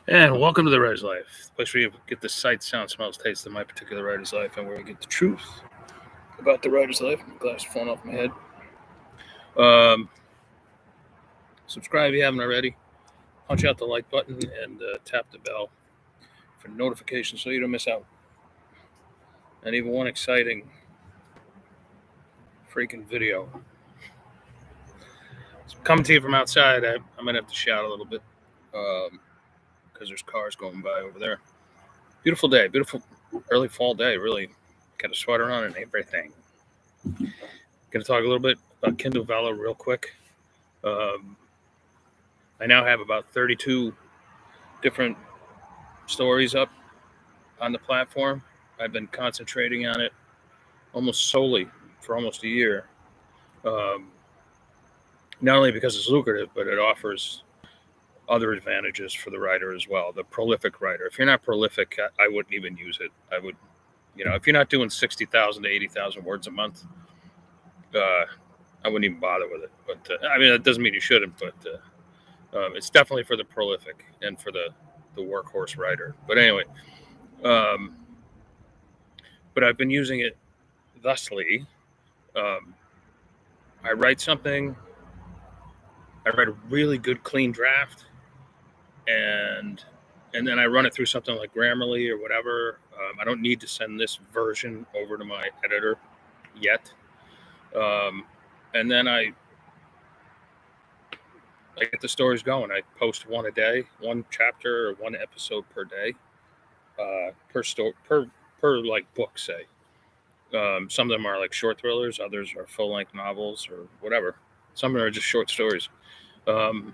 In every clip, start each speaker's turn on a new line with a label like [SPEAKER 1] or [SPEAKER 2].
[SPEAKER 1] And welcome to the Writer's Life, the place where you get the sight, sound, smells, taste of my particular writer's life, and where we get the truth about the writer's life. My glass is falling off my head. Subscribe if you haven't already. Punch out the like button and tap the bell for notifications so you don't miss out. And even one exciting freaking video. So coming to you from outside, I might have to shout a little bit because there's cars going by over there. Beautiful day, beautiful early fall day, really. Got a sweater on and everything. Going to talk a little bit about Kindle Vella real quick. I now have about 32 different stories up on the platform. I've been concentrating on it almost solely for almost a year. Not only because it's lucrative, but it offers other advantages for the writer as well. The prolific writer. If you're not prolific, I wouldn't even use it. I would, if you're not doing 60,000 to 80,000 words a month, I wouldn't even bother with it. But that doesn't mean you shouldn't. But it's definitely for the prolific and for the workhorse writer. But anyway, but I've been using it thusly. I write something. I write a really good, clean draft, and then I run it through something like Grammarly or whatever. I don't need to send this version over to my editor yet. And then I get the stories going. I post one a day, one chapter or one episode per day, per like book, say. Some of them are like short thrillers, others are full-length novels or whatever. Some of them are just short stories. And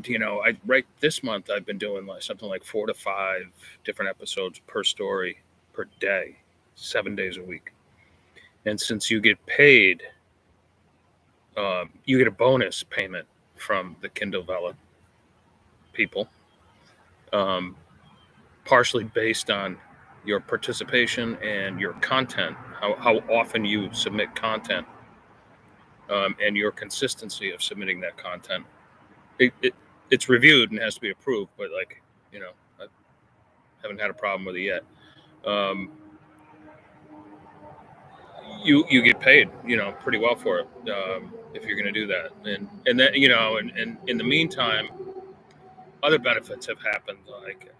[SPEAKER 1] I write this month. I've been doing something like 4 to 5 different episodes per story per day, 7 days a week. And since you get paid, you get a bonus payment from the Kindle Vella people, partially based on your participation and your content, how often you submit content, and your consistency of submitting that content. It's reviewed and has to be approved, but I haven't had a problem with it yet. You get paid, pretty well for it, if you're going to do that, and then and in the meantime, other benefits have happened. Like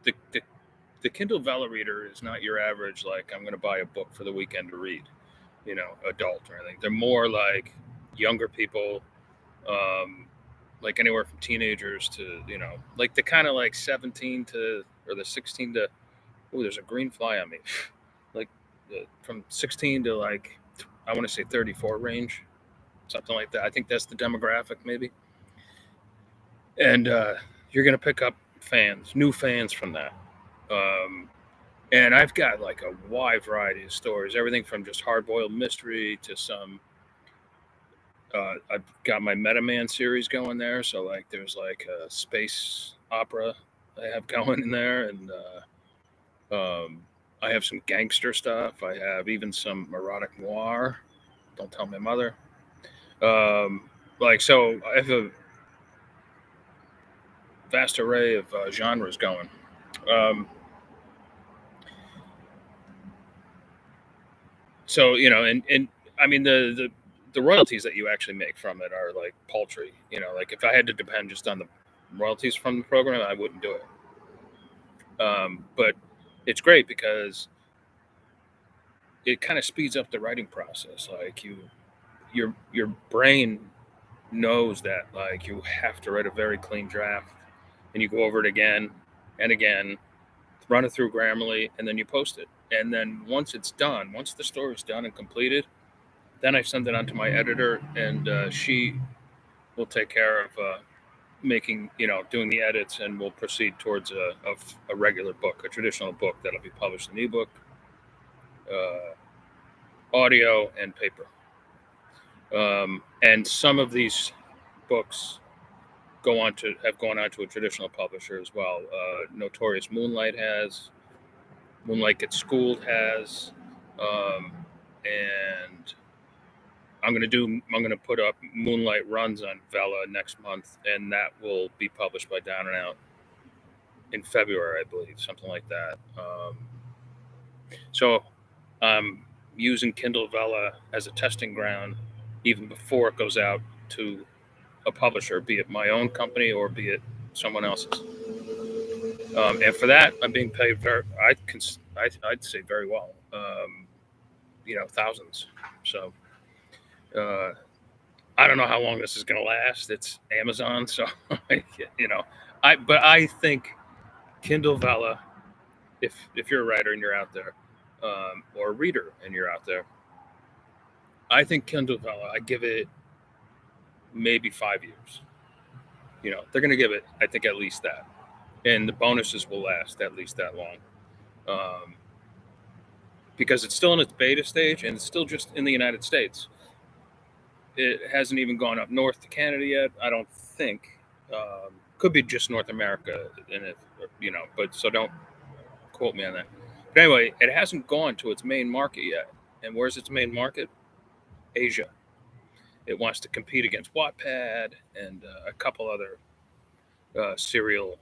[SPEAKER 1] the Kindle Vella reader is not your average, like, I'm going to buy a book for the weekend to read, adult or anything. They're more like younger people, like anywhere from teenagers to, like the kind of like 17 to, or the 16 to, oh, there's a green fly on me. Like from 16 to like, I want to say 34 range, something like that. I think that's the demographic maybe. And you're going to pick up new fans from that. And I've got like a wide variety of stories, everything from just hard-boiled mystery to some. I've got my Meta Man series going there, so like there's like a space opera I have going in there, and I have some gangster stuff. I have even some erotic noir. Don't tell my mother. So I have a vast array of genres going. So and I mean the royalties that you actually make from it are like paltry. Like if I had to depend just on the royalties from the program, I wouldn't do it. But it's great because it kind of speeds up the writing process. Like your brain knows that like you have to write a very clean draft, and you go over it again and again, run it through Grammarly, and then you post it. And then once it's done, once the story's done and completed, then I send it on to my editor, and she will take care of making, doing the edits, and we'll proceed towards a regular book, a traditional book that'll be published in ebook, audio, and paper. And some of these books have gone on to a traditional publisher as well. Notorious Moonlight Gets Schooled has, and I'm gonna put up Moonlight Runs on Vella next month, and that will be published by Down and Out in February, I believe, something like that. So I'm using Kindle Vella as a testing ground even before it goes out to a publisher, be it my own company or be it someone else's. And for that, I'm being paid I'd say very well. Thousands. So uh, I don't know how long this is going to last. It's Amazon, so you know, but I think Kindle Vella, if you're a writer and you're out there, or a reader and you're out there, I think Kindle Vella, I give it maybe 5 years. They're going to give it, I think, at least that, and the bonuses will last at least that long, um, because it's still in its beta stage and it's still just in the United States. It hasn't even gone up north to Canada yet, I don't think. Could be just North America, but so don't quote me on that. But anyway, it hasn't gone to its main market yet. And where's its main market? Asia. It wants to compete against Wattpad and a couple other serial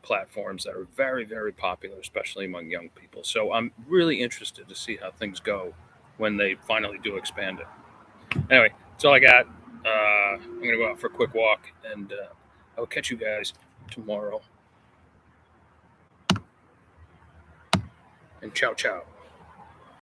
[SPEAKER 1] platforms that are very, very popular, especially among young people. So I'm really interested to see how things go when they finally do expand it. Anyway, that's all I got. I'm going to go out for a quick walk, and I'll catch you guys tomorrow. And ciao, ciao.